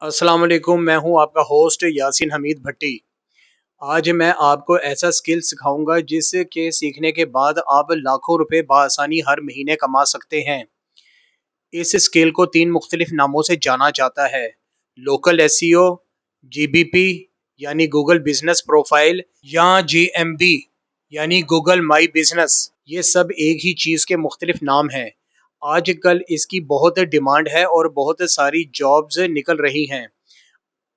अस्सलाम वालेकुम। मैं हूं आपका होस्ट यासीन हमीद भट्टी। आज मैं आपको ऐसा स्किल सिखाऊंगा जिसके सीखने के बाद आप लाखों रुपए बआसानी हर महीने कमा सकते हैं। इस स्किल को तीन मुख्तलिफ नामों से जाना जाता है: लोकल एसईओ, जीबीपी यानी गूगल बिजनेस प्रोफाइल, या जीएमबी यानी गूगल माई बिजनेस। ये सब एक ही चीज़ के मुख्तलिफ नाम हैं। आजकल इसकी बहुत डिमांड है और बहुत सारी जॉब्स निकल रही हैं।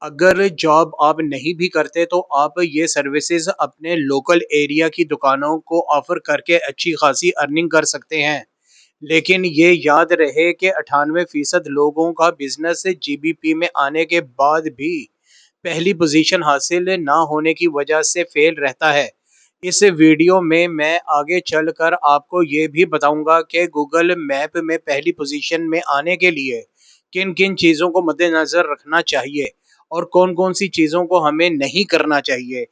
अगर जॉब आप नहीं भी करते तो आप ये सर्विसेज अपने लोकल एरिया की दुकानों को ऑफर करके अच्छी खासी अर्निंग कर सकते हैं। लेकिन ये याद रहे कि 98% लोगों का बिजनेस जीबीपी में आने के बाद भी पहली पोजीशन हासिल ना होने की वजह से फेल रहता है। इस वीडियो में मैं आगे चलकर आपको ये भी बताऊंगा कि गूगल मैप में पहली पोजीशन में आने के लिए किन किन चीज़ों को मद्देनज़र रखना चाहिए और कौन कौन सी चीज़ों को हमें नहीं करना चाहिए,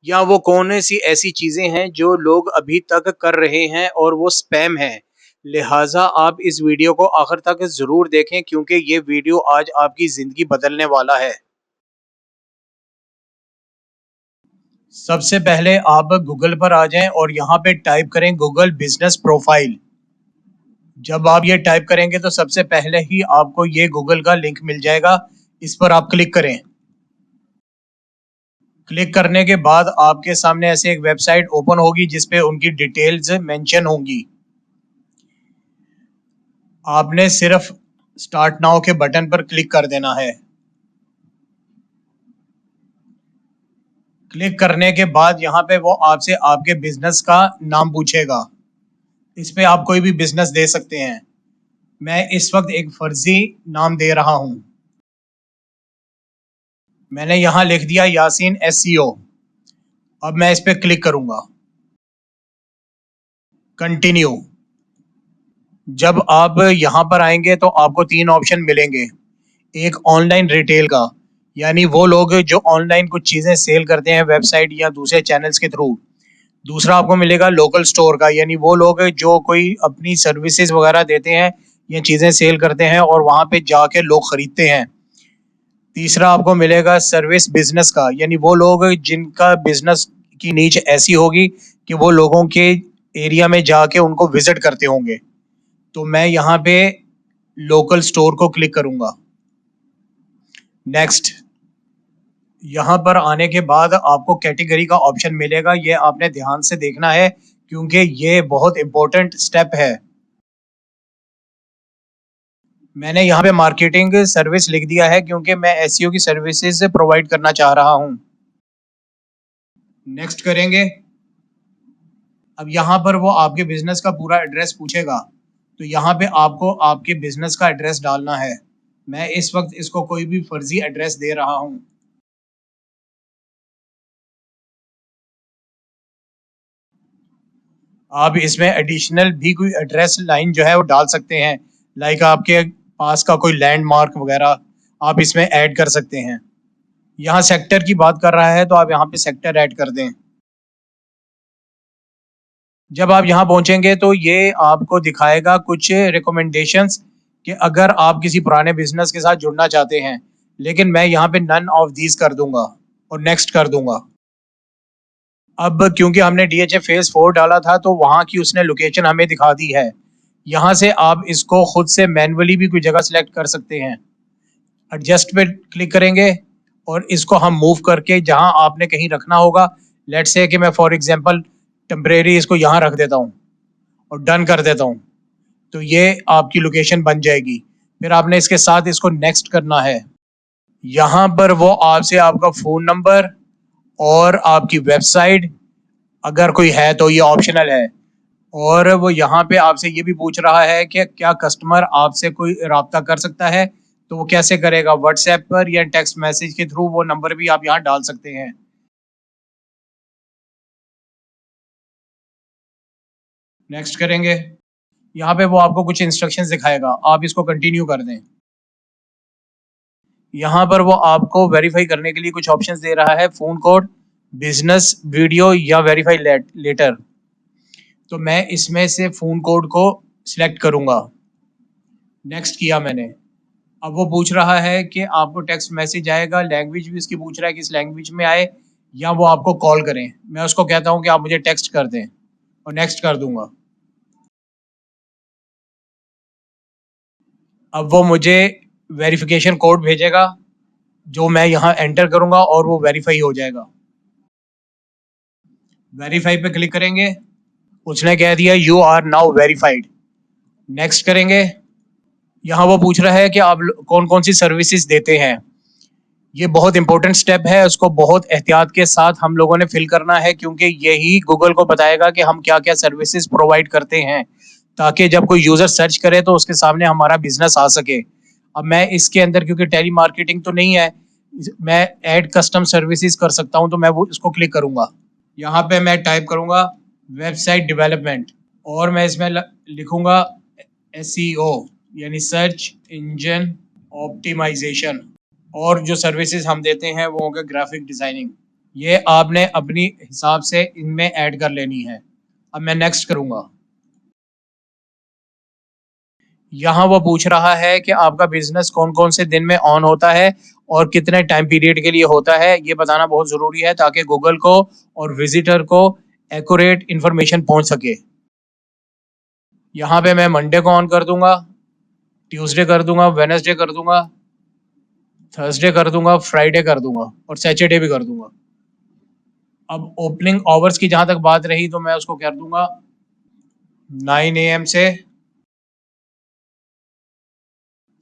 या वो कौन सी ऐसी चीज़ें हैं जो लोग अभी तक कर रहे हैं और वो स्पैम है। लिहाजा आप इस वीडियो को आखिर तक ज़रूर देखें क्योंकि ये वीडियो आज आपकी ज़िंदगी बदलने वाला है। सबसे पहले आप गूगल पर आ जाएं और यहाँ पे टाइप करें गूगल बिजनेस प्रोफाइल। जब आप ये टाइप करेंगे तो सबसे पहले ही आपको ये गूगल का लिंक मिल जाएगा। इस पर आप क्लिक करें। क्लिक करने के बाद आपके सामने ऐसे एक वेबसाइट ओपन होगी जिसपे उनकी डिटेल्स मेंशन होंगी। आपने सिर्फ स्टार्ट नाउ के बटन पर क्लिक कर देना है। क्लिक करने के बाद यहाँ पे वो आपसे आपके बिजनेस का नाम पूछेगा। इस पे आप कोई भी बिजनेस दे सकते हैं। मैं इस वक्त एक फर्जी नाम दे रहा हूँ। मैंने यहाँ लिख दिया यासीन एसईओ। अब मैं इस पे क्लिक करूंगा। कंटिन्यू। जब आप यहाँ पर आएंगे तो आपको तीन ऑप्शन मिलेंगे। एक ऑनलाइन रिटेल का, यानी वो लोग जो ऑनलाइन कुछ चीज़ें सेल करते हैं वेबसाइट या दूसरे चैनल्स के थ्रू। दूसरा आपको मिलेगा लोकल स्टोर का, यानी वो लोग जो कोई अपनी सर्विसेज वगैरह देते हैं या चीज़ें सेल करते हैं और वहाँ पे जाके लोग खरीदते हैं। तीसरा आपको मिलेगा सर्विस बिजनेस का, यानी वो लोग जिनका बिजनेस की नीच ऐसी होगी कि वो लोगों के एरिया में जाके उनको विजिट करते होंगे। तो मैं यहाँ पे लोकल स्टोर को क्लिक करूंगा। नेक्स्ट। यहाँ पर आने के बाद आपको कैटेगरी का ऑप्शन मिलेगा। ये आपने ध्यान से देखना है क्योंकि ये बहुत इंपॉर्टेंट स्टेप है। मैंने यहाँ पे मार्केटिंग सर्विस लिख दिया है क्योंकि मैं एसईओ की सर्विसेज प्रोवाइड करना चाह रहा हूँ। नेक्स्ट करेंगे। अब यहाँ पर वो आपके बिजनेस का पूरा एड्रेस पूछेगा, तो यहाँ पे आपको आपके बिजनेस का एड्रेस डालना है। मैं इस वक्त इसको कोई भी फर्जी एड्रेस दे रहा हूँ। आप इसमें एडिशनल भी कोई एड्रेस लाइन जो है वो डाल सकते हैं, लाइक आपके पास का कोई लैंडमार्क वगैरह आप इसमें ऐड कर सकते हैं। यहाँ सेक्टर की बात कर रहा है तो आप यहाँ पे सेक्टर ऐड कर दें। जब आप यहाँ पहुंचेंगे तो ये आपको दिखाएगा कुछ रिकमेंडेशंस कि अगर आप किसी पुराने बिजनेस के साथ जुड़ना चाहते हैं, लेकिन मैं यहाँ पे नन ऑफ दीज कर दूंगा और नेक्स्ट कर दूंगा। अब क्योंकि हमने डीएचए फेज 4 डाला था तो वहाँ की उसने लोकेशन हमें दिखा दी है। यहाँ से आप इसको खुद से मैन्युअली भी कोई जगह सेलेक्ट कर सकते हैं। एडजस्ट पे क्लिक करेंगे और इसको हम मूव करके जहाँ आपने कहीं रखना होगा, लेट्स से कि मैं फॉर एग्जांपल टेम्परेरी इसको यहाँ रख देता हूँ और डन कर देता हूँ, तो ये आपकी लोकेशन बन जाएगी। फिर आपने इसके साथ इसको नेक्स्ट करना है। यहाँ पर वो आपसे आपका फ़ोन नंबर और आपकी वेबसाइट अगर कोई है तो ये ऑप्शनल है, और वो यहाँ पे आपसे ये भी पूछ रहा है कि क्या कस्टमर आपसे कोई रब्ता कर सकता है, तो वो कैसे करेगा, व्हाट्सएप पर या टेक्स्ट मैसेज के थ्रू। वो नंबर भी आप यहाँ डाल सकते हैं। नेक्स्ट करेंगे। यहाँ पे वो आपको कुछ इंस्ट्रक्शंस दिखाएगा, आप इसको कंटिन्यू कर दें। यहाँ पर वो आपको वेरीफाई करने के लिए कुछ ऑप्शंस दे रहा है: फोन कोड, बिजनेस, वीडियो या वेरीफाई लेटर। तो मैं इसमें से फोन कोड को सिलेक्ट करूंगा। नेक्स्ट किया मैंने। अब वो पूछ रहा है कि आपको टेक्स्ट मैसेज आएगा, लैंग्वेज भी उसकी पूछ रहा है किस लैंग्वेज में आए, या वो आपको कॉल करें। मैं उसको कहता हूँ कि आप मुझे टेक्स्ट कर दें और नेक्स्ट कर दूंगा। अब वो मुझे वेरिफिकेशन कोड भेजेगा जो मैं यहाँ एंटर करूंगा और वो वेरीफाई हो जाएगा। वेरीफाई पे क्लिक करेंगे, उसने कह दिया you are now verified. Next करेंगे। यहाँ वो पूछ रहा है कि आप कौन कौन सी सर्विसेज देते हैं। ये बहुत इंपॉर्टेंट स्टेप है, उसको बहुत एहतियात के साथ हम लोगों ने फिल करना है, क्योंकि यही गूगल को बताएगा कि हम क्या क्या सर्विसेज प्रोवाइड करते हैं, ताकि जब कोई यूजर सर्च करे तो उसके सामने हमारा बिजनेस आ सके। अब मैं इसके अंदर, क्योंकि टेली मार्केटिंग तो नहीं है, मैं ऐड कस्टम सर्विसेज कर सकता हूँ, तो मैं वो इसको क्लिक करूंगा। यहाँ पे मैं टाइप करूंगा वेबसाइट डेवलपमेंट, और मैं इसमें लिखूंगा SEO यानी सर्च इंजन ऑप्टिमाइजेशन। और जो सर्विसेज हम देते हैं वो होगा ग्राफिक डिजाइनिंग। ये आपने अपनी हिसाब से इनमें ऐड कर लेनी है। अब मैं नेक्स्ट करूंगा। यहाँ वो पूछ रहा है कि आपका बिजनेस कौन कौन से दिन में ऑन होता है और कितने टाइम पीरियड के लिए होता है। ये बताना बहुत ज़रूरी है ताकि गूगल को और विजिटर को एक्यूरेट इंफॉर्मेशन पहुंच सके। यहाँ पे मैं मंडे को ऑन कर दूंगा, ट्यूसडे कर दूंगा, वेनसडे कर दूंगा, थर्सडे कर दूंगा, फ्राइडे कर दूंगा और सैटरडे भी कर दूंगा। अब ओपनिंग आवर्स की जहां तक बात रही तो मैं उसको कर दूंगा 9 AM से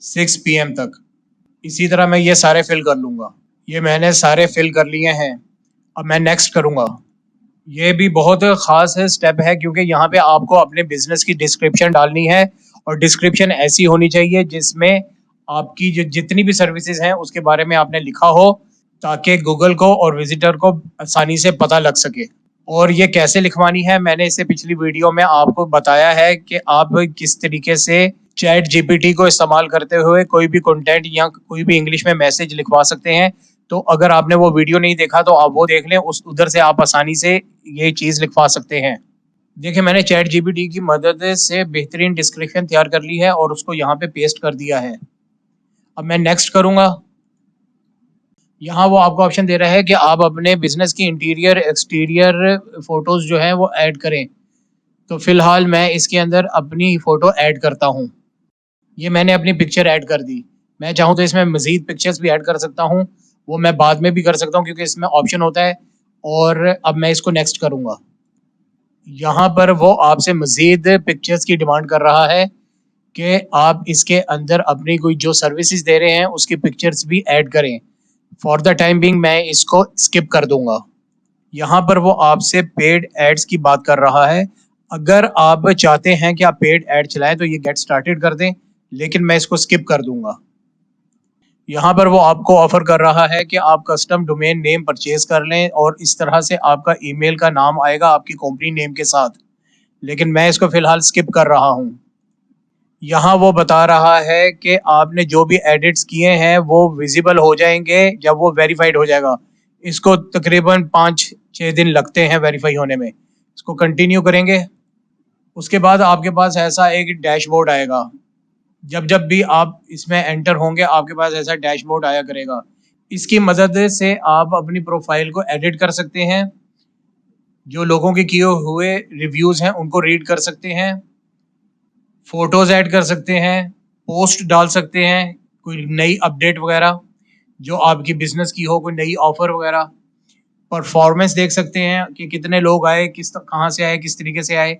6 PM तक। इसी तरह मैं ये सारे फिल कर लूंगा। ये मैंने सारे फिल कर लिए हैं। अब मैं नेक्स्ट करूंगा। ये भी बहुत खास स्टेप है, क्योंकि यहाँ पे आपको अपने बिजनेस की डिस्क्रिप्शन डालनी है, और डिस्क्रिप्शन ऐसी होनी चाहिए जिसमें आपकी जो जितनी भी सर्विसेज हैं उसके बारे में आपने लिखा हो, ताकि गूगल को और विजिटर को आसानी से पता लग सके। और ये कैसे लिखवानी है मैंने इससे पिछली वीडियो में आपको बताया है कि आप किस तरीके से चैट जीपीटी को इस्तेमाल करते हुए कोई भी कंटेंट या कोई भी इंग्लिश में मैसेज लिखवा सकते हैं। तो अगर आपने वो वीडियो नहीं देखा तो आप वो देख लें, उस उधर से आप आसानी से ये चीज़ लिखवा सकते हैं। देखिए, मैंने चैट जीपीटी की मदद से बेहतरीन डिस्क्रिप्शन तैयार कर ली है और उसको यहाँ पे पेस्ट कर दिया है। अब मैं नेक्स्ट करूँगा। यहाँ वो आपको ऑप्शन दे रहा है कि आप अपने बिजनेस की इंटीरियर एक्सटीरियर फोटोज जो है वो ऐड करें। तो फिलहाल मैं इसके अंदर अपनी फ़ोटो ऐड करता हूँ। ये मैंने अपनी पिक्चर ऐड कर दी। मैं चाहूँ तो इसमें मज़ीद पिक्चर्स भी ऐड कर सकता हूँ, वो मैं बाद में भी कर सकता हूँ क्योंकि इसमें ऑप्शन होता है। और अब मैं इसको नेक्स्ट करूँगा। यहाँ पर वो आपसे मज़ीद पिक्चर्स की डिमांड कर रहा है कि आप इसके अंदर अपनी कोई जो सर्विसेज दे रहे हैं उसकी पिक्चर्स भी ऐड करें। फॉर द टाइम बिंग मैं इसको स्किप कर दूँगा। यहाँ पर वो आपसे पेड एड्स की बात कर रहा है। अगर आप चाहते हैं कि आप पेड ऐड चलाएं तो ये गेट स्टार्टेड कर दें, लेकिन मैं इसको स्किप कर दूंगा। यहाँ पर वो आपको ऑफर कर रहा है कि आप कस्टम डोमेन नेम परचेज कर लें और इस तरह से आपका ईमेल का नाम आएगा आपकी कंपनी नेम के साथ, लेकिन मैं इसको फिलहाल स्किप कर रहा हूँ। यहाँ वो बता रहा है कि आपने जो भी एडिट्स किए हैं वो विजिबल हो जाएंगे जब वो वेरीफाइड हो जाएगा। इसको तकरीबन 5-6 दिन लगते हैं वेरीफाई होने में। इसको कंटिन्यू करेंगे। उसके बाद आपके पास ऐसा एक डैशबोर्ड आएगा। जब जब भी आप इसमें एंटर होंगे आपके पास ऐसा डैशबोर्ड आया करेगा। इसकी मदद से आप अपनी प्रोफाइल को एडिट कर सकते हैं, जो लोगों के किए हुए रिव्यूज हैं उनको रीड कर सकते हैं, फोटोज ऐड कर सकते हैं, पोस्ट डाल सकते हैं, कोई नई अपडेट वगैरह जो आपकी बिजनेस की हो, कोई नई ऑफर वगैरह, परफॉर्मेंस देख सकते हैं कि कितने लोग आए, कहाँ से आए, किस तरीके से आए।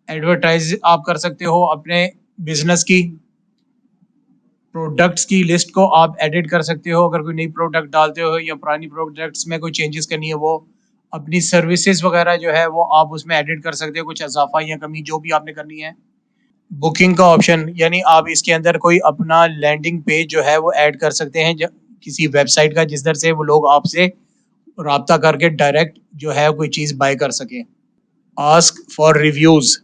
एडवर्टाइज आप कर सकते हो अपने बिजनेस की। प्रोडक्ट्स की लिस्ट को आप एडिट कर सकते हो अगर कोई नई प्रोडक्ट डालते हो या पुरानी प्रोडक्ट्स में कोई चेंजेस करनी है। वो अपनी सर्विसेज वगैरह जो है वो आप उसमें एडिट कर सकते हो, कुछ इजाफा या कमी जो भी आपने करनी है। बुकिंग का ऑप्शन, यानी आप इसके अंदर कोई अपना लैंडिंग पेज जो है वो ऐड कर सकते हैं किसी वेबसाइट का, जिस तरह से वो लोग आपसे रब्ता करके डायरेक्ट जो है कोई चीज़ बाय कर सकें। आस्क फॉर रिव्यूज़,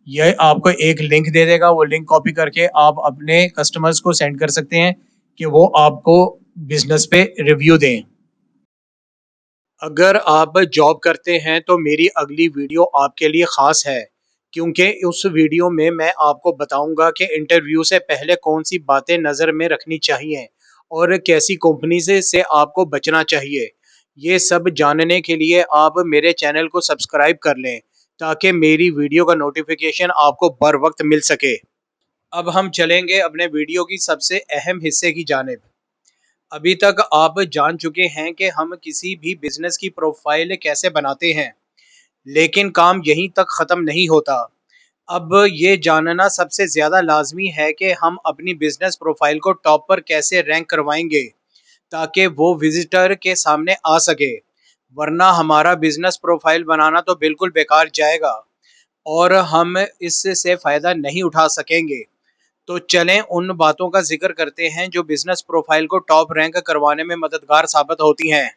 ये आपको एक लिंक दे देगा, वो लिंक कॉपी करके आप अपने कस्टमर्स को सेंड कर सकते हैं कि वो आपको बिजनेस पे रिव्यू दें। अगर आप जॉब करते हैं तो मेरी अगली वीडियो आपके लिए ख़ास है, क्योंकि उस वीडियो में मैं आपको बताऊंगा कि इंटरव्यू से पहले कौन सी बातें नज़र में रखनी चाहिए और कैसी कंपनी से आपको बचना चाहिए। ये सब जानने के लिए आप मेरे चैनल को सब्सक्राइब कर लें ताकि मेरी वीडियो का नोटिफिकेशन आपको बर वक्त मिल सके। अब हम चलेंगे अपने वीडियो की सबसे अहम हिस्से की जानिब। अभी तक आप जान चुके हैं कि हम किसी भी बिजनेस की प्रोफाइल कैसे बनाते हैं, लेकिन काम यहीं तक ख़त्म नहीं होता। अब ये जानना सबसे ज़्यादा लाज़मी है कि हम अपनी बिज़नेस प्रोफ़ाइल को टॉप पर कैसे रैंक करवाएँगे, ताकि वो विज़िटर के सामने आ सके। वरना हमारा बिज़नेस प्रोफ़ाइल बनाना तो बिल्कुल बेकार जाएगा और हम इससे फ़ायदा नहीं उठा सकेंगे। तो चलें उन बातों का ज़िक्र करते हैं जो बिज़नेस प्रोफ़ाइल को टॉप रैंक करवाने में मददगार साबित होती हैं।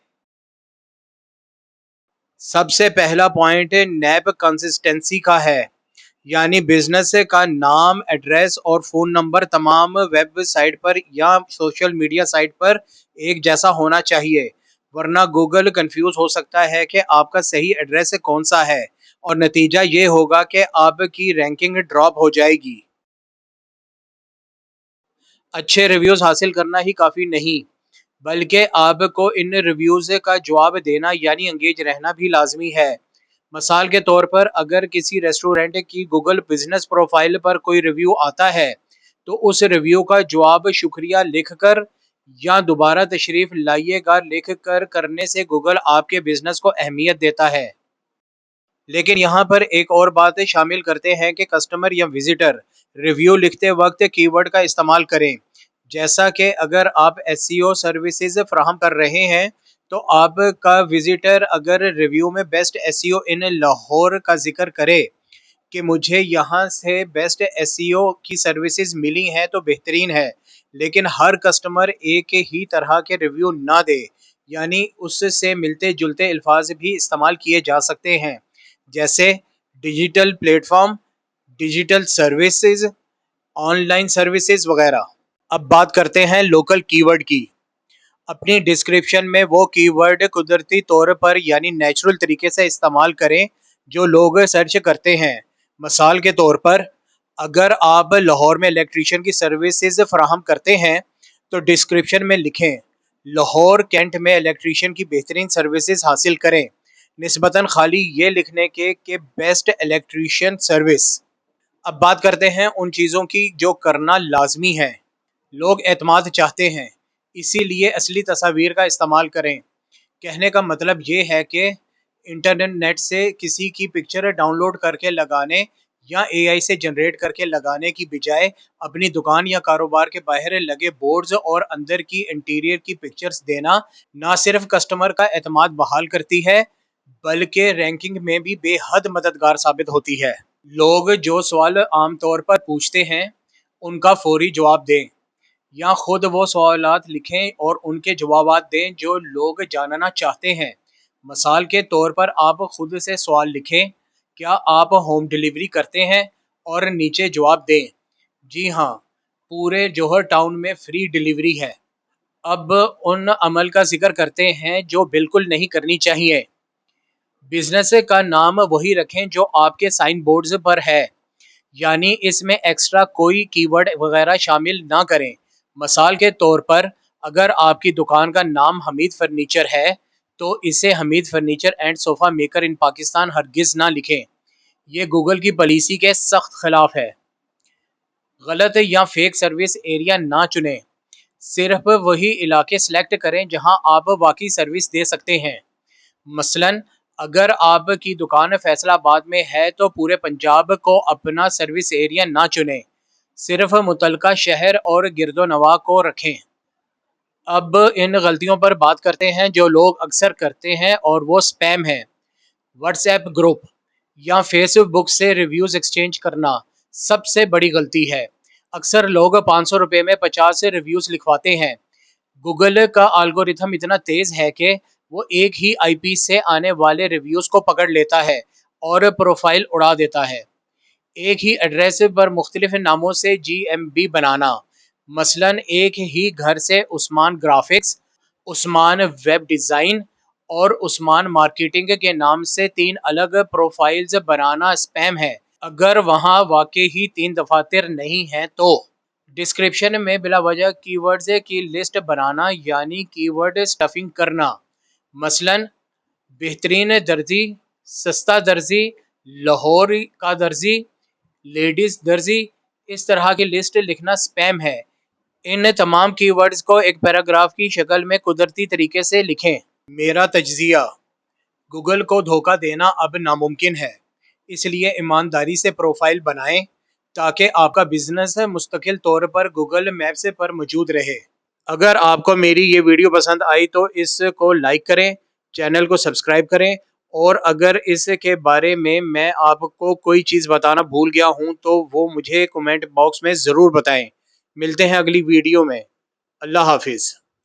सबसे पहला पॉइंट नैप कंसिस्टेंसी का है, यानी बिजनेस का नाम, एड्रेस और फ़ोन नंबर तमाम वेबसाइट पर या सोशल मीडिया साइट पर एक जैसा होना चाहिए। वरना गूगल कंफ्यूज हो सकता है कि आपका सही एड्रेस कौन सा है और नतीजा ये होगा कि आपकी रैंकिंग ड्रॉप हो जाएगी। अच्छे रिव्यूज़ हासिल करना ही काफ़ी नहीं, बल्कि आपको इन रिव्यूज़ का जवाब देना यानी एंगेज रहना भी लाजमी है। मिसाल के तौर पर अगर किसी रेस्टोरेंट की गूगल बिजनेस प्रोफाइल पर कोई रिव्यू आता है, तो उस रिव्यू का जवाब शुक्रिया लिखकर या दोबारा तशरीफ लाइएगा लिखकर करने से गूगल आपके बिजनेस को अहमियत देता है। लेकिन यहाँ पर एक और बात शामिल करते हैं कि कस्टमर या विजिटर रिव्यू लिखते वक्त कीवर्ड का इस्तेमाल करें। जैसा कि अगर आप एसईओ सर्विसेज फराहम कर रहे हैं, तो आपका विजिटर अगर रिव्यू में बेस्ट एसईओ इन लाहौर का जिक्र करे कि मुझे यहाँ से बेस्ट एसईओ की सर्विसेज मिली हैं तो बेहतरीन है। लेकिन हर कस्टमर एक ही तरह के रिव्यू ना दे, यानी उससे मिलते जुलते अल्फाज भी इस्तेमाल किए जा सकते हैं, जैसे digital platform, digital services, online services वगैरह। अब बात करते हैं लोकल कीवर्ड की। अपनी डिस्क्रिप्शन में वो कीवर्ड कुदरती तौर पर यानी नेचुरल तरीके से इस्तेमाल करें जो लोग सर्च करते हैं। मिसाल के तौर पर अगर आप लाहौर में इलेक्ट्रीशियन की सर्विसेज फराहम करते हैं, तो डिस्क्रिप्शन में लिखें लाहौर कैंट में इलेक्ट्रीशियन की बेहतरीन सर्विसेज हासिल करें, निस्बतन खाली ये लिखने के बेस्ट इलेक्ट्रीशियन सर्विस। अब बात करते हैं उन चीज़ों की जो करना लाजमी है। लोग एतमाद चाहते हैं, इसीलिए असली तस्वीर का इस्तेमाल करें। कहने का मतलब ये है कि इंटरनेट से किसी की पिक्चर डाउनलोड करके लगाने या एआई से जनरेट करके लगाने की बजाय अपनी दुकान या कारोबार के बाहर लगे बोर्ड्स और अंदर की इंटीरियर की पिक्चर्स देना ना सिर्फ कस्टमर का एतमाद बहाल करती है, बल्कि रैंकिंग में भी बेहद मददगार साबित होती है। लोग जो सवाल आमतौर पर पूछते हैं उनका फौरी जवाब दें या खुद वो सवालात लिखें और उनके जवाबात दें जो लोग जानना चाहते हैं। मिसाल के तौर पर आप खुद से सवाल लिखें, क्या आप होम डिलीवरी करते हैं? और नीचे जवाब दें, जी हाँ, पूरे जौहर टाउन में फ्री डिलीवरी है। अब उन अमल का जिक्र करते हैं जो बिल्कुल नहीं करनी चाहिए। बिजनेस का नाम वही रखें जो आपके साइन बोर्ड्स पर है, यानी इसमें एक्स्ट्रा कोई कीवर्ड वगैरह शामिल ना करें। मिसाल के तौर पर अगर आपकी दुकान का नाम हमीद फर्नीचर है, तो इसे Hamid furniture and sofa maker in Pakistan हरगिज़ ना लिखें। ये गूगल की पॉलिसी के सख्त खिलाफ है। गलत या फेक सर्विस एरिया ना चुनें, सिर्फ वही इलाके सेलेक्ट करें जहां आप वाकई सर्विस दे सकते हैं। मसलन अगर आपकी दुकान फैसलाबाद में है, तो पूरे पंजाब को अपना सर्विस एरिया ना चुनें, सिर्फ मुतलका शहर और गिरदोनवा को रखें। अब इन गलतियों पर बात करते हैं जो लोग अक्सर करते हैं और वो स्पैम है। व्हाट्सएप ग्रुप या फेसबुक से रिव्यूज़ एक्सचेंज करना सबसे बड़ी गलती है। अक्सर लोग 500 रुपये में 50 रिव्यूज़ लिखवाते हैं। गूगल का एल्गोरिथम इतना तेज है कि वो एक ही आईपी से आने वाले रिव्यूज को पकड़ लेता है और प्रोफाइल उड़ा देता है। एक ही एड्रेस पर मुख्तलिफ नामों से जीएमबी बनाना, मसलन एक ही घर से Usman graphics, Usman web design और उस्मान मार्केटिंग के नाम से तीन अलग प्रोफाइल्स बनाना स्पैम है। अगर वहाँ वाकई ही 3 दफातर नहीं हैं तो डिस्क्रिप्शन में बिला वजह कीवर्ड्स की लिस्ट बनाना यानी कीवर्ड स्टफिंग करना। मसलन बेहतरीन दर्जी, सस्ता दर्जी, लाहौर का दर्जी, लेडीज दर्जी, इस तरह की लिस्ट लिखना स्पैम है। इन तमाम कीवर्ड्स को एक पैराग्राफ की शक्ल में कुदरती तरीके से लिखें। मेरा तज्जिया, गूगल को धोखा देना अब नामुमकिन है, इसलिए ईमानदारी से प्रोफाइल बनाएं ताकि आपका बिजनेस मुस्तकिल तौर पर गूगल मैप्स पर मौजूद रहे। अगर आपको मेरी ये वीडियो पसंद आई तो इसको लाइक करें, चैनल को सब्सक्राइब करें, और अगर इसके बारे में मैं आपको कोई चीज़ बताना भूल गया हूँ तो वो मुझे कमेंट बॉक्स में ज़रूर बताएं। मिलते हैं अगली वीडियो में। अल्लाह हाफिज़।